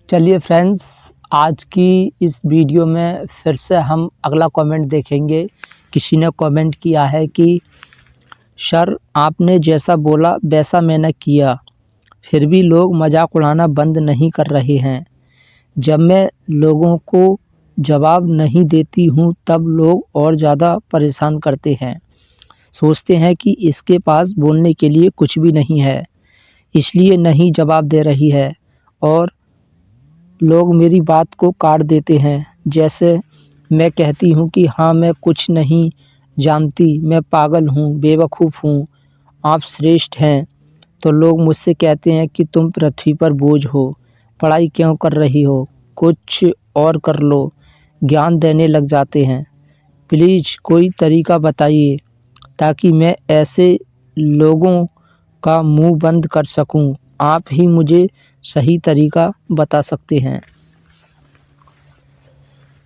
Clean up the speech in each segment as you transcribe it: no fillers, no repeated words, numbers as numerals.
चलिए फ्रेंड्स, आज की इस वीडियो में फिर से हम अगला कमेंट देखेंगे। किसी ने कमेंट किया है कि सर आपने जैसा बोला वैसा मैंने किया, फिर भी लोग मजाक उड़ाना बंद नहीं कर रहे हैं। जब मैं लोगों को जवाब नहीं देती हूँ तब लोग और ज़्यादा परेशान करते हैं। सोचते हैं कि इसके पास बोलने के लिए कुछ भी नहीं है, इसलिए नहीं जवाब दे रही है। और लोग मेरी बात को काट देते हैं। जैसे मैं कहती हूँ कि हाँ मैं कुछ नहीं जानती, मैं पागल हूँ, बेवकूफ़ हूँ, आप श्रेष्ठ हैं, तो लोग मुझसे कहते हैं कि तुम पृथ्वी पर बोझ हो, पढ़ाई क्यों कर रही हो, कुछ और कर लो, ज्ञान देने लग जाते हैं। प्लीज़ कोई तरीका बताइए ताकि मैं ऐसे लोगों का मुंह बंद कर सकूं। आप ही मुझे सही तरीका बता सकते हैं।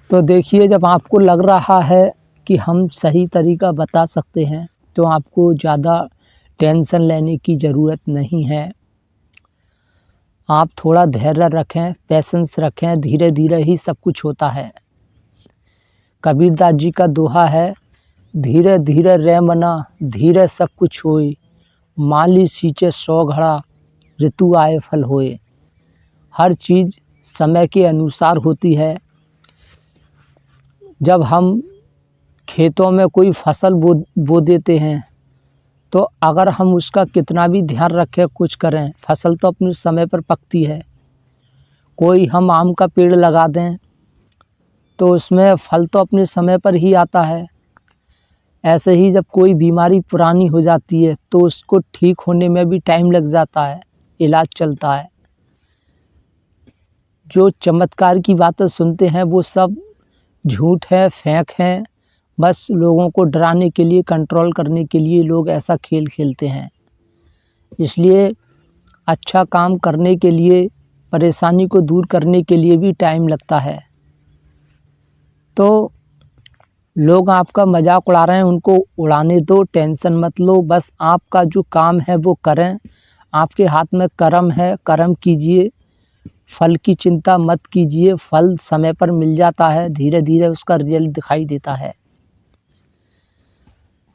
तो देखिए, जब आपको लग रहा है कि हम सही तरीका बता सकते हैं तो आपको ज़्यादा टेंशन लेने की ज़रूरत नहीं है। आप थोड़ा धैर्य रखें, पेशेंस रखें, धीरे धीरे ही सब कुछ होता है। कबीरदास जी का दोहा है, धीरे धीरे रे मना धीरे सब कुछ होए, माली सींचे 100 घड़ा ऋतु आए फल होए। हर चीज़ समय के अनुसार होती है। जब हम खेतों में कोई फसल बो देते हैं तो अगर हम उसका कितना भी ध्यान रखें, कुछ करें, फसल तो अपने समय पर पकती है। कोई हम आम का पेड़ लगा दें तो उसमें फल तो अपने समय पर ही आता है। ऐसे ही जब कोई बीमारी पुरानी हो जाती है तो उसको ठीक होने में भी टाइम लग जाता है, इलाज चलता है। जो चमत्कार की बातें सुनते हैं वो सब झूठ है, फेंक है। बस लोगों को डराने के लिए, कंट्रोल करने के लिए लोग ऐसा खेल खेलते हैं। इसलिए अच्छा काम करने के लिए, परेशानी को दूर करने के लिए भी टाइम लगता है। तो लोग आपका मजाक उड़ा रहे हैं, उनको उड़ाने दो, टेंशन मत लो। बस आपका जो काम है वो करें। आपके हाथ में कर्म है, कर्म कीजिए, फल की चिंता मत कीजिए। फल समय पर मिल जाता है, धीरे धीरे उसका रिजल्ट दिखाई देता है।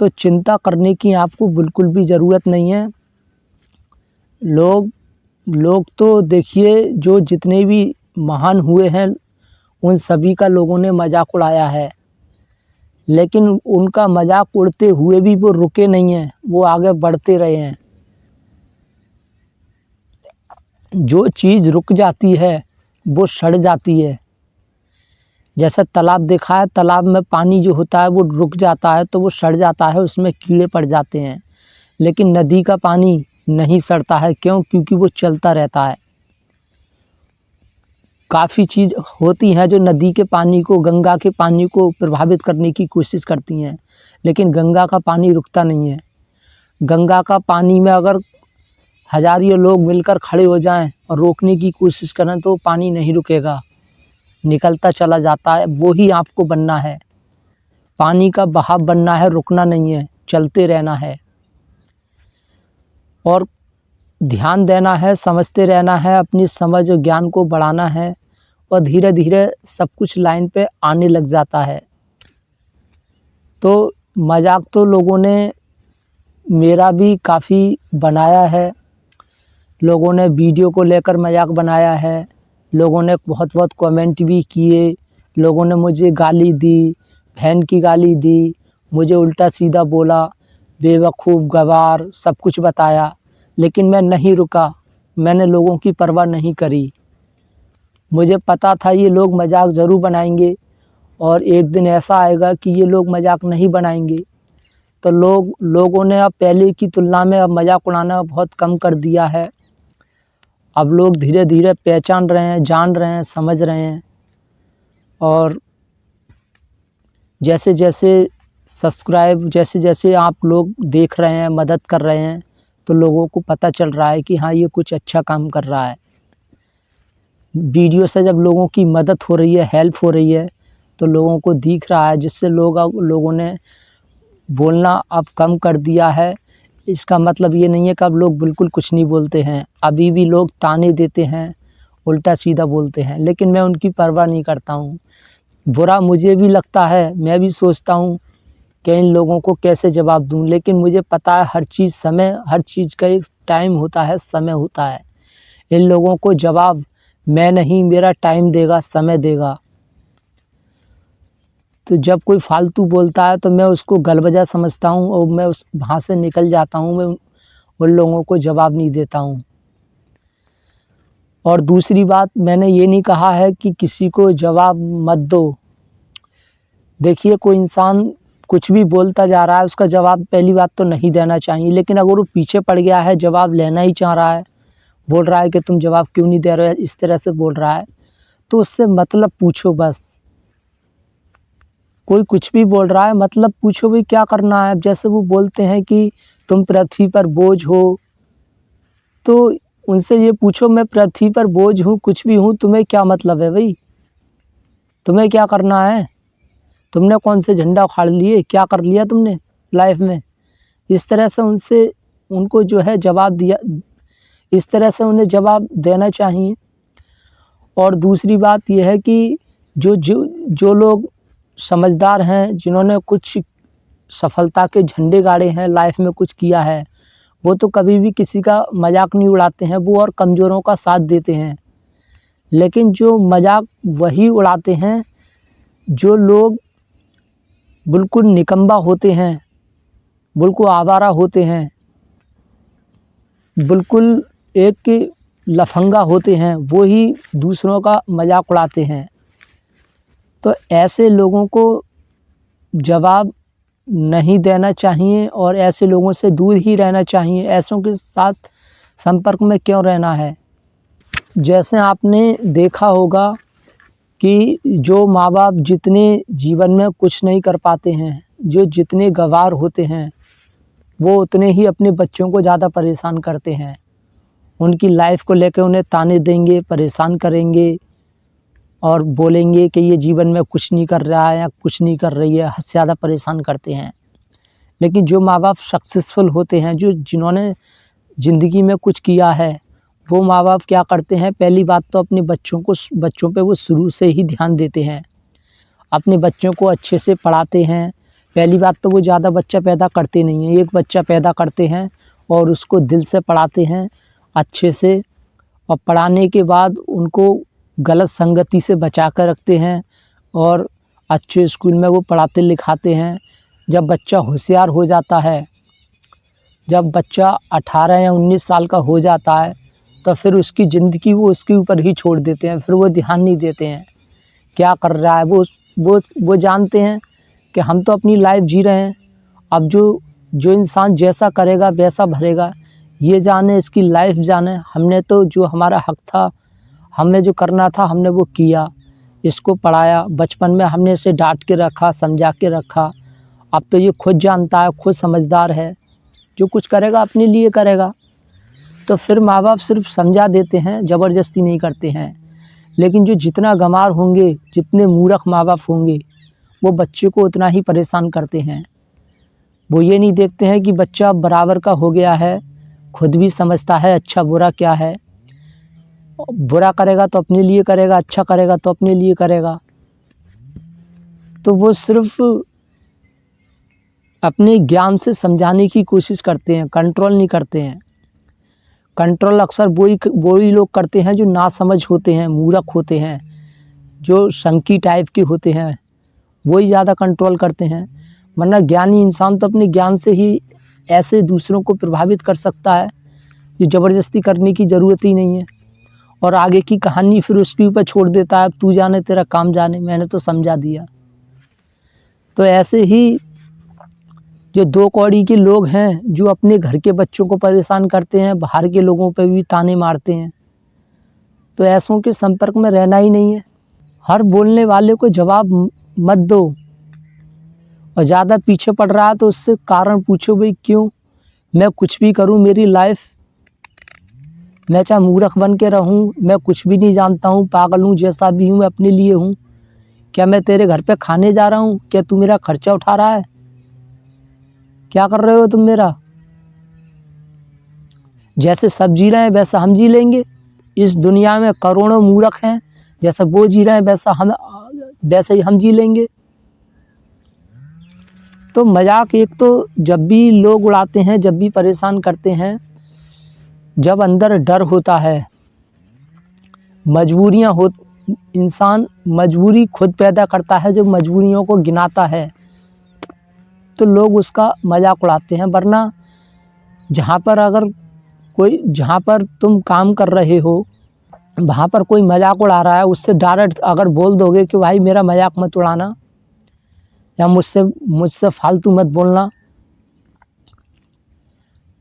तो चिंता करने की आपको बिल्कुल भी ज़रूरत नहीं है। लोग तो देखिए, जो जितने भी महान हुए हैं उन सभी का लोगों ने मजाक उड़ाया है, लेकिन उनका मजाक उड़ते हुए भी वो रुके नहीं हैं, वो आगे बढ़ते रहे हैं। जो चीज़ रुक जाती है वो सड़ जाती है। जैसे तालाब देखा है, तालाब में पानी जो होता है वो रुक जाता है तो वो सड़ जाता है, उसमें कीड़े पड़ जाते हैं। लेकिन नदी का पानी नहीं सड़ता है। क्यों? क्योंकि वो चलता रहता है। काफ़ी चीज़ होती हैं जो नदी के पानी को, गंगा के पानी को प्रभावित करने की कोशिश करती हैं, लेकिन गंगा का पानी रुकता नहीं है। गंगा का पानी में अगर हज़ारों लोग मिलकर खड़े हो जाएं और रोकने की कोशिश करें तो पानी नहीं रुकेगा, निकलता चला जाता है। वो ही आपको बनना है। पानी का बहाव बनना है, रुकना नहीं है, चलते रहना है और ध्यान देना है, समझते रहना है, अपनी समझ और ज्ञान को बढ़ाना है और धीरे धीरे सब कुछ लाइन पे आने लग जाता है। तो मजाक तो लोगों ने मेरा भी काफ़ी बनाया है। लोगों ने वीडियो को लेकर मजाक बनाया है, लोगों ने बहुत बहुत कमेंट भी किए, लोगों ने मुझे गाली दी, बहन की गाली दी, मुझे उल्टा सीधा बोला, बेवकूफ़, गवार, सब कुछ बताया। लेकिन मैं नहीं रुका, मैंने लोगों की परवाह नहीं करी। मुझे पता था ये लोग मजाक ज़रूर बनाएंगे और एक दिन ऐसा आएगा कि ये लोग मजाक नहीं बनाएंगे। तो लोगों ने अब पहले की तुलना में अब मजाक उड़ाना बहुत कम कर दिया है। अब लोग धीरे धीरे पहचान रहे हैं, जान रहे हैं, समझ रहे हैं। और जैसे जैसे सब्सक्राइब, जैसे जैसे आप लोग देख रहे हैं, मदद कर रहे हैं, तो लोगों को पता चल रहा है कि हाँ ये कुछ अच्छा काम कर रहा है। वीडियो से जब लोगों की मदद हो रही है, हेल्प हो रही है, तो लोगों को दिख रहा है, जिससे लोगों ने बोलना अब कम कर दिया है। इसका मतलब ये नहीं है कि अब लोग बिल्कुल कुछ नहीं बोलते हैं। अभी भी लोग ताने देते हैं उल्टा सीधा बोलते हैं, लेकिन मैं उनकी परवाह नहीं करता हूँ। बुरा मुझे भी लगता है, मैं भी सोचता हूँ कि इन लोगों को कैसे जवाब दूँ, लेकिन मुझे पता है हर चीज़ का एक टाइम होता है, समय होता है। इन लोगों को जवाब मैं नहीं, मेरा टाइम देगा, समय देगा। तो जब कोई फालतू बोलता है तो मैं उसको गलवजह समझता हूँ और मैं वहाँ से निकल जाता हूँ, मैं उन लोगों को जवाब नहीं देता हूँ। और दूसरी बात, मैंने ये नहीं कहा है कि किसी को जवाब मत दो। देखिए, कोई इंसान कुछ भी बोलता जा रहा है, उसका जवाब पहली बात तो नहीं देना चाहिए, लेकिन अगर वो पीछे पड़ गया है, जवाब लेना ही चाह रहा है, बोल रहा है कि तुम जवाब क्यों नहीं दे रहे हो, इस तरह से बोल रहा है, तो उससे मतलब पूछो बस। कोई कुछ भी बोल रहा है, मतलब पूछो भाई क्या करना है। अब जैसे वो बोलते हैं कि तुम पृथ्वी पर बोझ हो, तो उनसे ये पूछो मैं पृथ्वी पर बोझ हूँ, कुछ भी हूँ, तुम्हें क्या मतलब है भाई? तुम्हें क्या करना है? तुमने कौन से झंडा उखाड़ लिए, क्या कर लिया तुमने लाइफ में? इस तरह से उनको जो है जवाब दिया, इस तरह से उन्हें जवाब देना चाहिए। और दूसरी बात यह है कि जो लोग समझदार हैं, जिन्होंने कुछ सफलता के झंडे गाड़े हैं, लाइफ में कुछ किया है, वो तो कभी भी किसी का मजाक नहीं उड़ाते हैं, वो और कमज़ोरों का साथ देते हैं। लेकिन जो मजाक वही उड़ाते हैं जो लोग बिल्कुल निकम्मा होते हैं, बिल्कुल आवारा होते हैं, बिल्कुल एक लफंगा होते हैं, वो ही दूसरों का मजाक उड़ाते हैं। तो ऐसे लोगों को जवाब नहीं देना चाहिए और ऐसे लोगों से दूर ही रहना चाहिए। ऐसों के साथ संपर्क में क्यों रहना है? जैसे आपने देखा होगा कि जो माँ-बाप जितने जीवन में कुछ नहीं कर पाते हैं, जो जितने गँवार होते हैं, वो उतने ही अपने बच्चों को ज़्यादा परेशान करते हैं। उनकी लाइफ को लेकर उन्हें ताने देंगे, परेशान करेंगे और बोलेंगे कि ये जीवन में कुछ नहीं कर रहा है या कुछ नहीं कर रही है, हद से ज़्यादा परेशान करते हैं। लेकिन जो माँ-बाप सक्सेसफुल होते हैं, जिन्होंने ज़िंदगी में कुछ किया है, वो माँ-बाप क्या करते हैं, पहली बात तो अपने बच्चों पे वो शुरू से ही ध्यान देते हैं। अपने बच्चों को अच्छे से पढ़ाते हैं। पहली बात तो वो ज़्यादा बच्चा पैदा करते नहीं हैं, एक बच्चा पैदा करते हैं और उसको दिल से पढ़ाते हैं अच्छे से, और पढ़ाने के बाद उनको गलत संगति से बचा कर रखते हैं और अच्छे स्कूल में वो पढ़ाते लिखाते हैं। जब बच्चा होशियार हो जाता है, जब बच्चा 18 या 19 साल का हो जाता है, तो फिर उसकी ज़िंदगी वो उसके ऊपर ही छोड़ देते हैं, फिर वो ध्यान नहीं देते हैं क्या कर रहा है। वो जानते हैं कि हम तो अपनी लाइफ जी रहे हैं, अब जो इंसान जैसा करेगा वैसा भरेगा, ये जाने, इसकी लाइफ जाने। हमने तो जो हमारा हक था, हमें जो करना था, हमने वो किया, इसको पढ़ाया, बचपन में हमने इसे डांट के रखा, समझा के रखा। अब तो ये खुद जानता है, खुद समझदार है, जो कुछ करेगा अपने लिए करेगा। तो फिर माँ बाप सिर्फ समझा देते हैं, ज़बरदस्ती नहीं करते हैं। लेकिन जो जितना गंवार होंगे, जितने मूर्ख माँ बाप होंगे, वो बच्चे को उतना ही परेशान करते हैं। वो ये नहीं देखते हैं कि बच्चा बराबर का हो गया है, खुद भी समझता है अच्छा बुरा क्या है। बुरा करेगा तो अपने लिए करेगा, अच्छा करेगा तो अपने लिए करेगा। तो वो सिर्फ अपने ज्ञान से समझाने की कोशिश करते हैं, कंट्रोल नहीं करते हैं। कंट्रोल अक्सर वही लोग करते हैं जो नासमझ होते हैं, मूर्ख होते हैं, जो शंकी टाइप के होते हैं, वही ज़्यादा कंट्रोल करते हैं। वरना ज्ञानी इंसान तो अपने ज्ञान से ही ऐसे दूसरों को प्रभावित कर सकता है, जो ज़बरदस्ती करने की ज़रूरत ही नहीं है। और आगे की कहानी फिर उसके ऊपर छोड़ देता है, तू जाने तेरा काम जाने, मैंने तो समझा दिया। तो ऐसे ही जो दो कौड़ी के लोग हैं, जो अपने घर के बच्चों को परेशान करते हैं, बाहर के लोगों पे भी ताने मारते हैं, तो ऐसों के संपर्क में रहना ही नहीं है। हर बोलने वाले को जवाब मत दो, और ज़्यादा पीछे पड़ रहा है तो उससे कारण पूछो, भाई क्यों? मैं कुछ भी करूं, मेरी लाइफ, मैं चाहे मूर्ख बन के रहूं, मैं कुछ भी नहीं जानता हूं, पागल हूं, जैसा भी हूं मैं अपने लिए हूं। क्या मैं तेरे घर पे खाने जा रहा हूं? क्या तू मेरा खर्चा उठा रहा है? क्या कर रहे हो तुम मेरा? जैसे सब जी रहे हैं वैसा हम जी लेंगे। इस दुनिया में करोड़ों मूर्ख हैं, जैसा वो जी रहे हैं वैसे ही हम जी लेंगे। तो मजाक एक तो जब भी लोग उड़ाते हैं, जब भी परेशान करते हैं, जब अंदर डर होता है, मजबूरियां हो, इंसान मजबूरी खुद पैदा करता है, जो मजबूरियों को गिनाता है, तो लोग उसका मजाक उड़ाते हैं। वरना जहाँ पर तुम काम कर रहे हो, वहाँ पर कोई मजाक उड़ा रहा है, उससे डायरेक्ट अगर बोल दोगे कि भाई मेरा मजाक मत उड़ाना या मुझसे फालतू मत बोलना,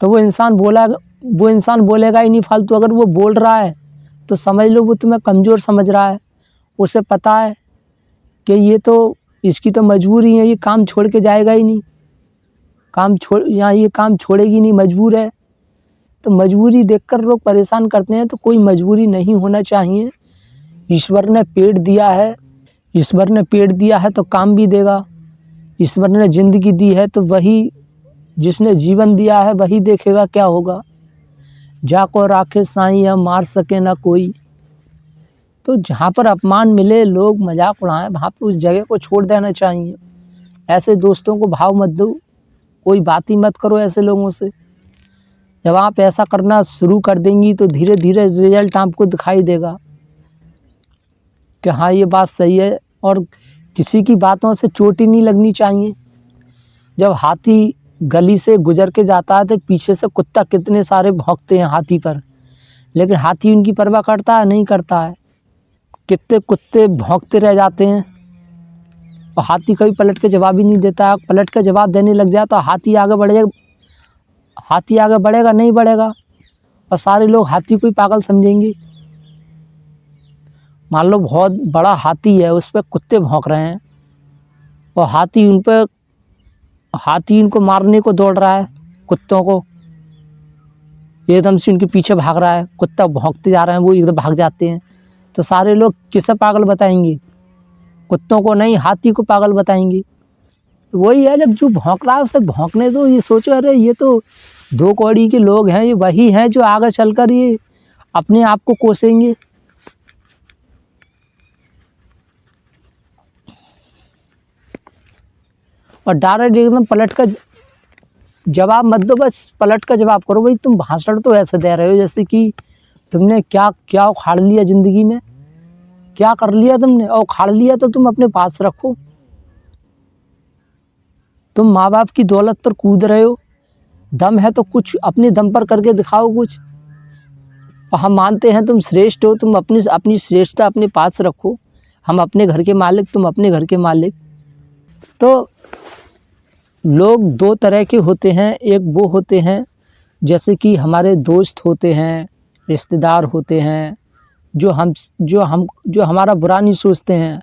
तो वो इंसान बोलेगा ही नहीं फालतू। अगर वो बोल रहा है तो समझ लो वो तुम्हें कमज़ोर समझ रहा है। उसे पता है कि इसकी तो मजबूरी है, ये काम छोड़ के जाएगा ही नहीं, ये काम छोड़ेगी नहीं, मजबूर है। तो मजबूरी देखकर लोग परेशान करते हैं, तो कोई मजबूरी नहीं होना चाहिए। ईश्वर ने पेट दिया है तो काम भी देगा। ईश्वर ने ज़िंदगी दी है तो वही, जिसने जीवन दिया है वही देखेगा क्या होगा। जाको राखे साईं मार सके ना कोई। तो जहाँ पर अपमान मिले, लोग मजाक उड़ाएं, वहाँ पर उस जगह को छोड़ देना चाहिए। ऐसे दोस्तों को भाव मत दो, कोई बात ही मत करो ऐसे लोगों से। जब आप ऐसा करना शुरू कर देंगी तो धीरे धीरे रिजल्ट आपको दिखाई देगा कि हाँ ये बात सही है। और किसी की बातों से चोट ही नहीं लगनी चाहिए। जब हाथी गली से गुजर के जाता है तो पीछे से कुत्ता कितने सारे भौंकते हैं हाथी पर, लेकिन हाथी उनकी परवाह करता है? नहीं करता है। कितने कुत्ते भौंकते रह जाते हैं और हाथी कभी पलट के जवाब ही नहीं देता है। पलट के जवाब देने लग जाए तो हाथी आगे बढ़ेगा? नहीं बढ़ेगा। और सारे लोग हाथी को ही पागल समझेंगे। मान लो बहुत बड़ा हाथी है, उस पर कुत्ते भौंक रहे हैं और हाथी इनको मारने को दौड़ रहा है, कुत्तों को एकदम से उनके पीछे भाग रहा है। कुत्ता भौंकते जा रहे हैं, वो एकदम भाग जाते हैं। तो सारे लोग किसे पागल बताएंगे? कुत्तों को नहीं, हाथी को पागल बताएंगे। तो वही है, जब जो भौंक रहा है उसे भौंकने दो। ये सोचो अरे ये तो दो कौड़ी के लोग हैं, ये वही हैं जो आगे चलकर ये अपने आप को कोसेंगे। और डायरेक्ट एकदम पलट कर जवाब मत दो, बस पलट कर जवाब करो। भाई तुम भाषण तो ऐसे दे रहे हो जैसे कि तुमने क्या उखाड़ लिया ज़िंदगी में, क्या कर लिया तुमने। और उखाड़ लिया तो तुम अपने पास रखो। तुम माँ बाप की दौलत पर कूद रहे हो, दम है तो कुछ अपने दम पर करके दिखाओ कुछ। और हम मानते हैं तुम श्रेष्ठ हो, तुम अपनी श्रेष्ठता अपने पास रखो। हम अपने घर के मालिक, तुम अपने घर के मालिक। तो लोग दो तरह के होते हैं। एक वो होते हैं जैसे कि हमारे दोस्त होते हैं, रिश्तेदार होते हैं, जो हमारा बुरा नहीं सोचते हैं,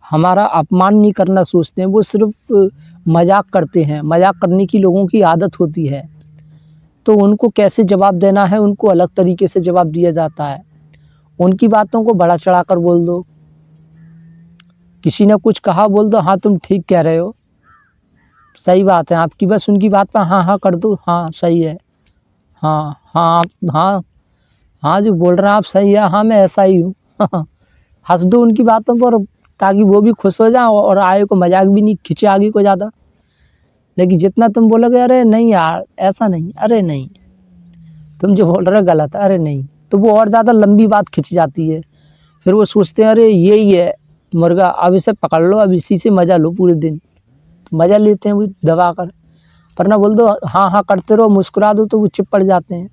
हमारा अपमान नहीं करना सोचते हैं। वो सिर्फ मजाक करते हैं। मजाक करने की लोगों की आदत होती है। तो उनको कैसे जवाब देना है, उनको अलग तरीके से जवाब दिया जाता है। उनकी बातों को बड़ा चढ़ाकर बोल दो। किसी ने कुछ कहा, बोल दो हाँ तुम ठीक कह रहे हो, सही बात है आपकी। बस उनकी बात पर हाँ हाँ कर दो, हाँ सही है, हाँ हाँ हाँ हाँ जो बोल रहे हैं आप सही है, हाँ मैं ऐसा ही हूँ। हंस दो उनकी बातों पर, ताकि वो भी खुश हो जाए और आगे को मजाक भी नहीं खींचे आगे को ज़्यादा। लेकिन जितना तुम बोलोगे अरे नहीं यार ऐसा नहीं, अरे नहीं तुम जो बोल रहे हो गलत है, अरे नहीं, तो वो और ज़्यादा लंबी बात खिंच जाती है। फिर वो सोचते हैं अरे यही है मुर्गा, अब इसे पकड़ लो, अब इसी से मज़ा लो पूरे दिन। तो मज़ा लेते हैं वो दबा कर। पर ना बोल दो हाँ हाँ करते रहो, मुस्कुरा दो, तो वो चुप पड़ जाते हैं।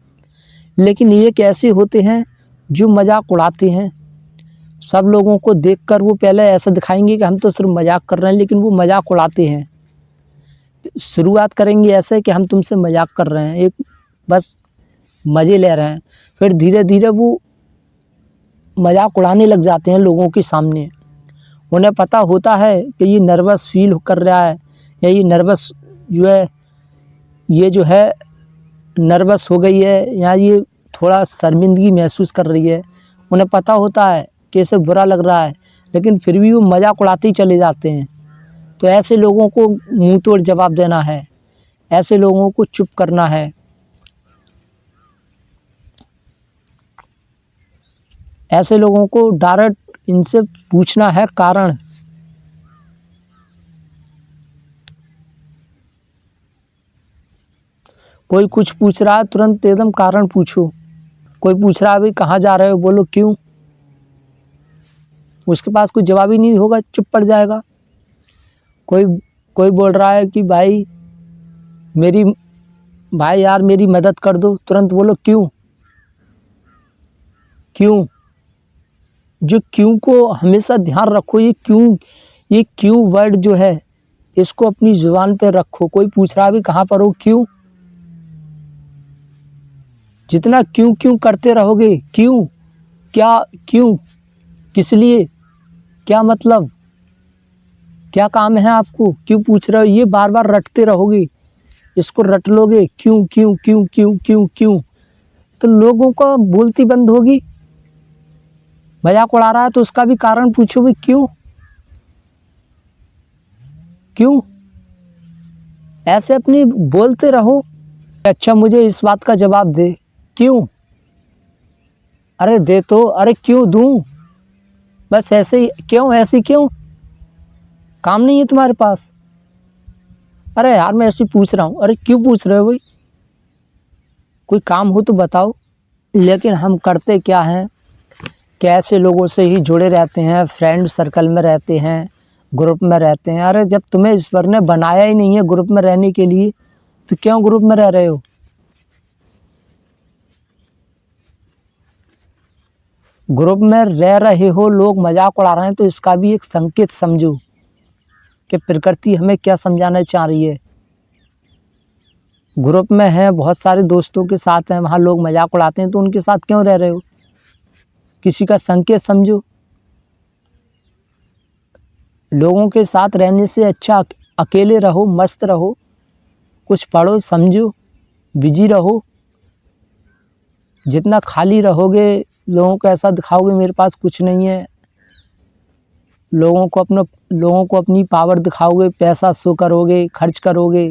लेकिन ये कैसे होते हैं जो मजाक उड़ाते हैं। सब लोगों को देखकर वो पहले ऐसा दिखाएंगे कि हम तो सिर्फ मजाक कर रहे हैं, लेकिन वो मजाक उड़ाते हैं। शुरुआत करेंगे ऐसे कि हम तुमसे मजाक कर रहे हैं, एक बस मज़े ले रहे हैं। फिर धीरे धीरे वो मजाक उड़ाने लग जाते हैं लोगों के सामने। उन्हें पता होता है कि ये नर्वस फील कर रहा है, या ये नर्वस जो है नर्वस हो गई है, या ये थोड़ा शर्मिंदगी महसूस कर रही है। उन्हें पता होता है कि इसे बुरा लग रहा है, लेकिन फिर भी वो मजाक उड़ाते ही चले जाते हैं। तो ऐसे लोगों को मुंह तोड़ जवाब देना है, ऐसे लोगों को चुप करना है। ऐसे लोगों को डायरेक्ट इनसे पूछना है कारण। कोई कुछ पूछ रहा है तुरंत एकदम कारण पूछो। कोई पूछ रहा है भाई कहाँ जा रहे हो, बोलो क्यों। उसके पास कोई जवाब ही नहीं होगा, चुप पड़ जाएगा। कोई कोई बोल रहा है कि भाई यार मेरी मदद कर दो, तुरंत बोलो क्यों। क्यों, जो क्यों को हमेशा ध्यान रखो। ये क्यों वर्ड जो है इसको अपनी जुबान पे रखो। कोई पूछ रहा है भी कहाँ पर हो, क्यों। जितना क्यों क्यों करते रहोगे, क्यों, क्या, क्यों, किस लिए, क्या मतलब, क्या काम है आपको, क्यों पूछ रहे हो, ये बार बार रटते रहोगे। इसको रट लोगे क्यों क्यों क्यों क्यों क्यों क्यों, तो लोगों को बोलती बंद होगी। मजाक उड़ा रहा है तो उसका भी कारण पूछो भी क्यों क्यों। ऐसे अपनी बोलते रहो। अच्छा मुझे इस बात का जवाब दे, क्यों। अरे दे तो, अरे क्यों दूं, बस ऐसे ही क्यों, ऐसे क्यों, काम नहीं है तुम्हारे पास। अरे यार मैं ऐसे पूछ रहा हूँ, अरे क्यों पूछ रहे हो भाई, कोई काम हो तो बताओ। लेकिन हम करते क्या हैं, कैसे लोगों से ही जुड़े रहते हैं, फ्रेंड सर्कल में रहते हैं, ग्रुप में रहते हैं। अरे जब तुम्हें ईश्वर ने बनाया ही नहीं है ग्रुप में रहने के लिए, तो क्यों ग्रुप में रह रहे हो। ग्रुप में रह रहे हो, लोग मजाक उड़ा रहे हैं, तो इसका भी एक संकेत समझो कि प्रकृति हमें क्या समझाना चाह रही है। ग्रुप में है, बहुत सारे दोस्तों के साथ हैं, वहाँ लोग मजाक उड़ाते हैं, तो उनके साथ क्यों रह रहे हो। किसी का संकेत समझो। लोगों के साथ रहने से अच्छा अकेले रहो, मस्त रहो, कुछ पढ़ो समझो, बिजी रहो। जितना खाली रहोगे, लोगों को ऐसा दिखाओगे मेरे पास कुछ नहीं है, लोगों को अपनी पावर दिखाओगे, पैसा शो करोगे, खर्च करोगे,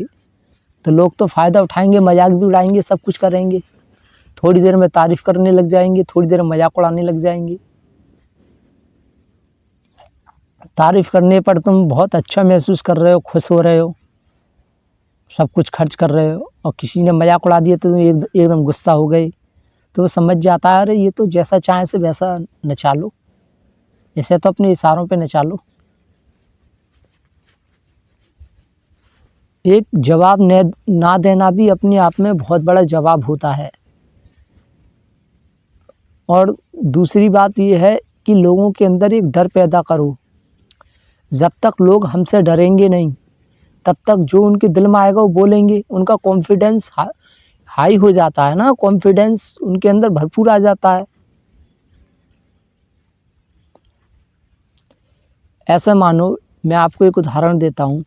तो लोग तो फ़ायदा उठाएंगे, मजाक भी उड़ाएंगे, सब कुछ करेंगे। थोड़ी देर में तारीफ़ करने लग जाएंगे, थोड़ी देर में मजाक उड़ाने लग जाएंगे। तारीफ़ करने पर तुम बहुत अच्छा महसूस कर रहे हो, खुश हो रहे हो, सब कुछ खर्च कर रहे हो, और किसी ने मजाक उड़ा दिया तो तुम एकदम गुस्सा हो गए। तो वो समझ जाता है अरे ये तो जैसा चाहे से वैसा नचा लो, इसे तो अपने इशारों पे नचा लो। एक जवाब ना देना भी अपने आप में बहुत बड़ा जवाब होता है। और दूसरी बात यह है कि लोगों के अंदर एक डर पैदा करो। जब तक लोग हमसे डरेंगे नहीं, तब तक जो उनके दिल में आएगा वो बोलेंगे। उनका कॉन्फिडेंस हाई हो जाता है ना, कॉन्फिडेंस उनके अंदर भरपूर आ जाता है। ऐसा मानो, मैं आपको एक उदाहरण देता हूँ।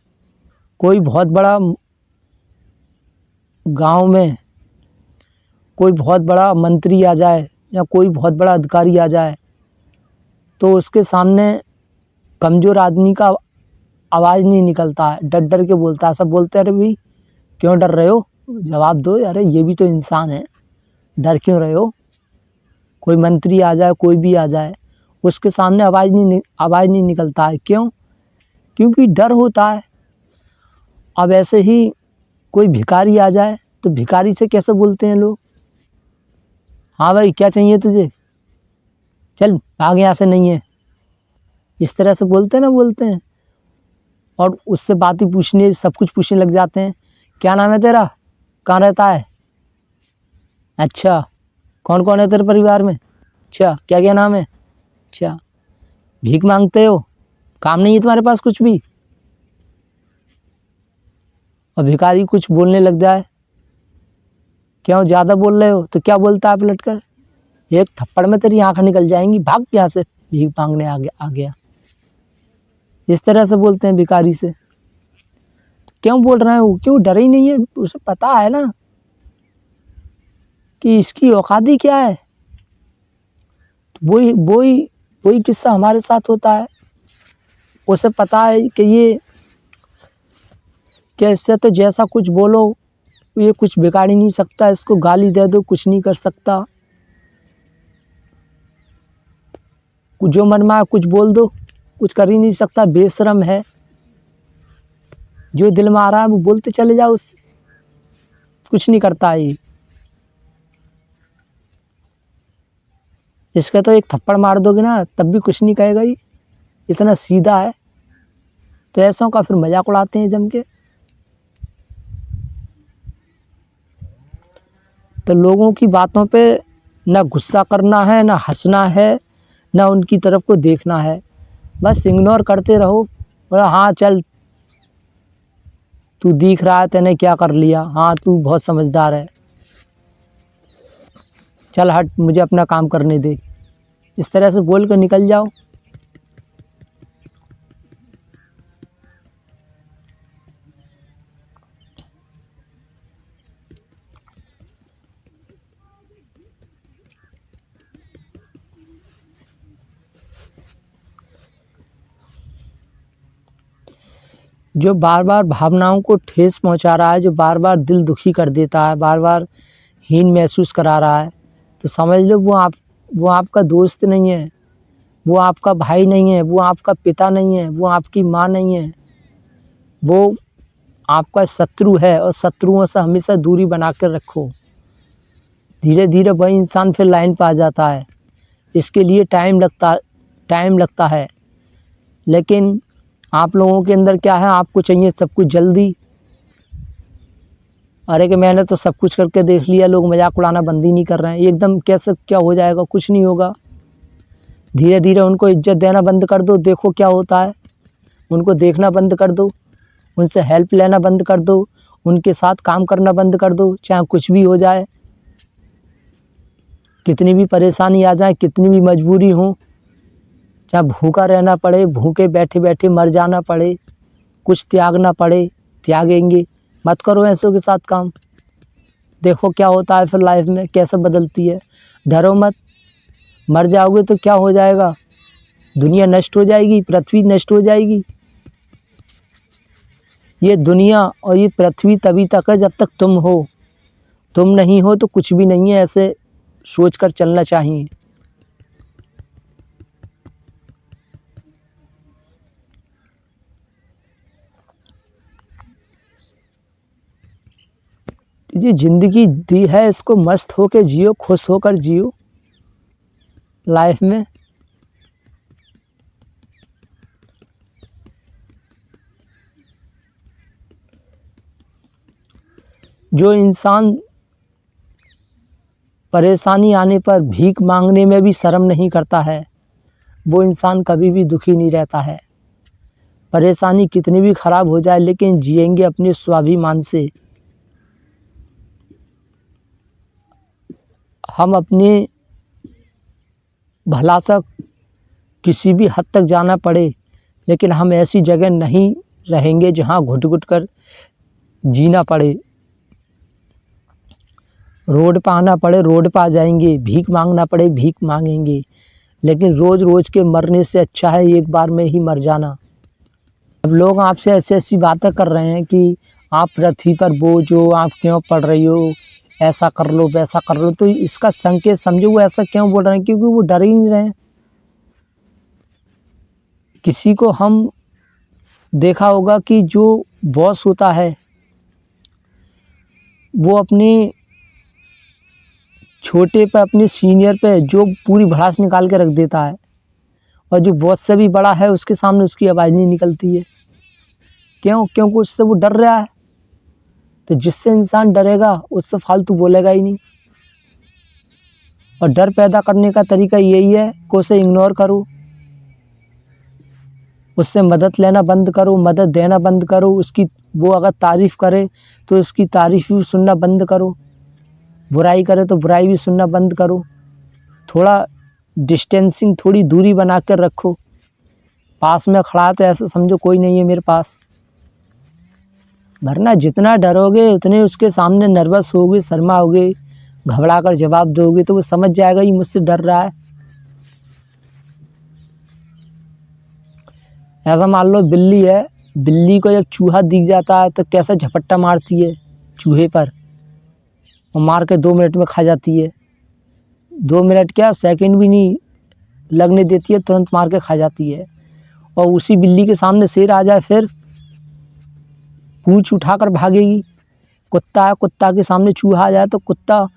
कोई बहुत बड़ा गांव में कोई बहुत बड़ा मंत्री आ जाए या कोई बहुत बड़ा अधिकारी आ जाए, तो उसके सामने कमज़ोर आदमी का आवाज़ नहीं निकलता है, डर डर के बोलता है। सब बोलते हैं अरे भाई क्यों डर रहे हो, जवाब दो, अरे ये भी तो इंसान है, डर क्यों रहे हो। कोई मंत्री आ जाए, कोई भी आ जाए, उसके सामने आवाज़ नहीं निकलता है। क्यों, क्योंकि डर होता है। अब ऐसे ही कोई भिखारी आ जाए तो भिखारी से कैसे बोलते हैं लोग, हाँ भाई क्या चाहिए तुझे, चल आगे यहाँ से नहीं है, इस तरह से बोलते हैं। और उससे बात ही पूछने, सब कुछ पूछने लग जाते हैं। क्या नाम है तेरा, कहाँ रहता है, अच्छा कौन कौन है तेरे परिवार में, अच्छा क्या क्या नाम है, अच्छा भीख मांगते हो, काम नहीं है तुम्हारे पास कुछ भी। और भिखारी कुछ बोलने लग जाए, क्यों ज़्यादा बोल रहे हो, तो क्या बोलता है पलट कर, एक थप्पड़ में तेरी आँख निकल जाएंगी, भाग यहाँ से, भीख मांगने आ गया। इस तरह से बोलते हैं भिखारी से। क्यों बोल रहे हैं वो, क्यों, डर ही नहीं है, उसे पता है ना कि इसकी औकात ही क्या है। तो वही किस्सा हमारे साथ होता है। उसे पता है कि ये कैसे, तो जैसा कुछ बोलो ये कुछ बिगाड़ ही नहीं सकता, इसको गाली दे दो कुछ नहीं कर सकता। जो मन में आए कुछ बोल दो, कुछ कर ही नहीं सकता, बेशरम है। जो दिल में आ रहा है वो बोलते चले जाओ, उससे कुछ नहीं करता है ये। इसका तो एक थप्पड़ मार दोगे ना तब भी कुछ नहीं कहेगा, ये इतना सीधा है। तो ऐसों का फिर मजाक उड़ाते हैं जम के। तो लोगों की बातों पे ना गुस्सा करना है, ना हंसना है, ना उनकी तरफ को देखना है, बस इग्नोर करते रहो। बोला हाँ चल तू दिख रहा है, तूने क्या कर लिया, हाँ तू बहुत समझदार है, चल हट मुझे अपना काम करने दे, इस तरह से बोल कर निकल जाओ। जो बार बार भावनाओं को ठेस पहुंचा रहा है, जो बार बार दिल दुखी कर देता है, बार बार हीन महसूस करा रहा है, तो समझ लो वो आपका दोस्त नहीं है, वो आपका भाई नहीं है, वो आपका पिता नहीं है, वो आपकी माँ नहीं है, वो आपका शत्रु है। और शत्रुओं से हमेशा दूरी बना कर रखो। धीरे धीरे वही इंसान फिर लाइन पर आ जाता है। इसके लिए टाइम लगता है। लेकिन आप लोगों के अंदर क्या है, आपको चाहिए सब कुछ जल्दी। अरे कि मैंने तो सब कुछ करके देख लिया, लोग मजाक उड़ाना बंद ही नहीं कर रहे हैं। एकदम कैसे क्या हो जाएगा, कुछ नहीं होगा। धीरे धीरे उनको इज्जत देना बंद कर दो, देखो क्या होता है। उनको देखना बंद कर दो, उनसे हेल्प लेना बंद कर दो, उनके साथ काम करना बंद कर दो, चाहे कुछ भी हो जाए, कितनी भी परेशानी आ जाए, कितनी भी मजबूरी हो, चाहे भूखा रहना पड़े, भूखे बैठे बैठे मर जाना पड़े, कुछ त्यागना पड़े, त्यागेंगे। मत करो ऐसों के साथ काम, देखो क्या होता है फिर लाइफ में कैसे बदलती है। डरो मत, मर जाओगे तो क्या हो जाएगा, दुनिया नष्ट हो जाएगी, पृथ्वी नष्ट हो जाएगी। ये दुनिया और ये पृथ्वी तभी तक है जब तक तुम हो, तुम नहीं हो तो कुछ भी नहीं है, ऐसे सोच कर चलना चाहिए। ये ज़िंदगी दी है, इसको मस्त होकर जियो, खुश होकर जियो लाइफ में। जो इंसान परेशानी आने पर भीख मांगने में भी शर्म नहीं करता है, वो इंसान कभी भी दुखी नहीं रहता है। परेशानी कितनी भी ख़राब हो जाए, लेकिन जिएंगे अपने स्वाभिमान से। हम अपने भला सा किसी भी हद तक जाना पड़े, लेकिन हम ऐसी जगह नहीं रहेंगे जहाँ घुट घुट कर जीना पड़े। रोड पर आना पड़े, रोड पर आ जाएंगे, भीख मांगना पड़े, भीख मांगेंगे, लेकिन रोज़ रोज़ के मरने से अच्छा है एक बार में ही मर जाना। अब लोग आपसे ऐसी ऐसी बातें कर रहे हैं कि आप पृथ्वी पर बोझ हो, आप क्यों पढ़ रही हो, ऐसा कर लो वैसा कर लो। तो इसका संकेत समझो वो ऐसा क्यों बोल रहे हैं, क्योंकि वो डर ही नहीं रहे हैं। किसी को हम देखा होगा कि जो बॉस होता है वो अपने छोटे पे, अपने सीनियर पे जो पूरी भड़ास निकाल के रख देता है, और जो बॉस से भी बड़ा है उसके सामने उसकी आवाज़ नहीं निकलती है। क्यों? क्योंकि उससे वो डर रहा है। तो जिससे इंसान डरेगा उससे फालतू बोलेगा ही नहीं। और डर पैदा करने का तरीका यही है कि उसे इग्नोर करो, उससे मदद लेना बंद करो, मदद देना बंद करो। उसकी वो अगर तारीफ़ करे तो उसकी तारीफ़ भी सुनना बंद करो, बुराई करे तो बुराई भी सुनना बंद करो। थोड़ा डिस्टेंसिंग, थोड़ी दूरी बना कर रखो। पास में खड़ा तो ऐसा समझो कोई नहीं है मेरे पास, वरना जितना डरोगे उतने उसके सामने नर्वस होगे, शर्माओगे, घबरा कर जवाब दोगे तो वो समझ जाएगा ये मुझसे डर रहा है। ऐसा मान लो बिल्ली है, बिल्ली को जब चूहा दिख जाता है तो कैसा झपट्टा मारती है चूहे पर, और मार के 2 मिनट में खा जाती है। 2 मिनट क्या, सेकंड भी नहीं, लगने देती है, तुरंत मार के खा जाती है। और उसी बिल्ली के सामने शेर आ जाए फिर पूंछ उठाकर भागेगी। कुत्ता है, कुत्ता के सामने चूहा आ जाए तो कुत्ता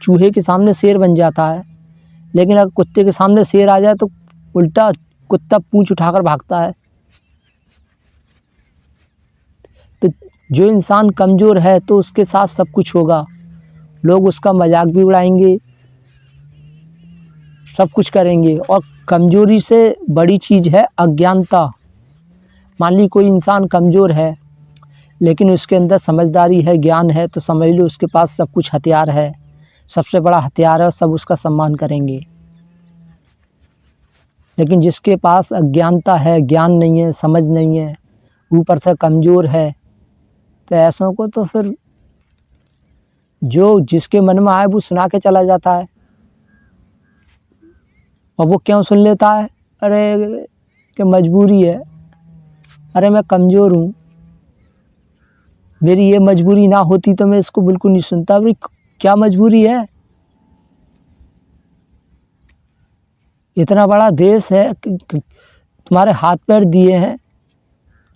चूहे के सामने शेर बन जाता है। लेकिन अगर कुत्ते के सामने शेर आ जाए तो उल्टा कुत्ता पूंछ उठाकर भागता है। तो जो इंसान कमज़ोर है तो उसके साथ सब कुछ होगा, लोग उसका मजाक भी उड़ाएंगे, सब कुछ करेंगे। और कमज़ोरी से बड़ी चीज़ है अज्ञानता। मान ली कोई इंसान कमज़ोर है लेकिन उसके अंदर समझदारी है, ज्ञान है, तो समझ लो उसके पास सब कुछ हथियार है, सबसे बड़ा हथियार है और सब उसका सम्मान करेंगे। लेकिन जिसके पास अज्ञानता है, ज्ञान नहीं है, समझ नहीं है, ऊपर से कमज़ोर है, तो ऐसों को तो फिर जो जिसके मन में आए वो सुना के चला जाता है। और वो क्यों सुन लेता है? अरे कि मजबूरी है, अरे मैं कमज़ोर हूँ, मेरी ये मजबूरी ना होती तो मैं इसको बिल्कुल नहीं सुनता। अरे क्या मजबूरी है? इतना बड़ा देश है तुम्हारे हाथ पैर दिए हैं,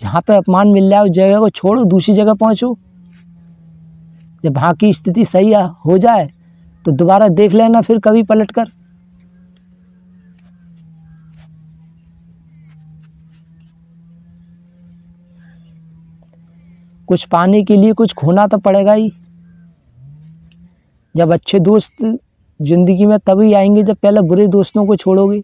जहाँ पे अपमान मिल रहा है उस जगह को छोड़ो, दूसरी जगह पहुँचो। जब वहाँ की स्थिति सही हो जाए तो दोबारा देख लेना फिर कभी पलट कर। कुछ पाने के लिए कुछ खोना तो पड़ेगा ही। जब अच्छे दोस्त ज़िंदगी में तभी आएंगे जब पहले बुरे दोस्तों को छोड़ोगे।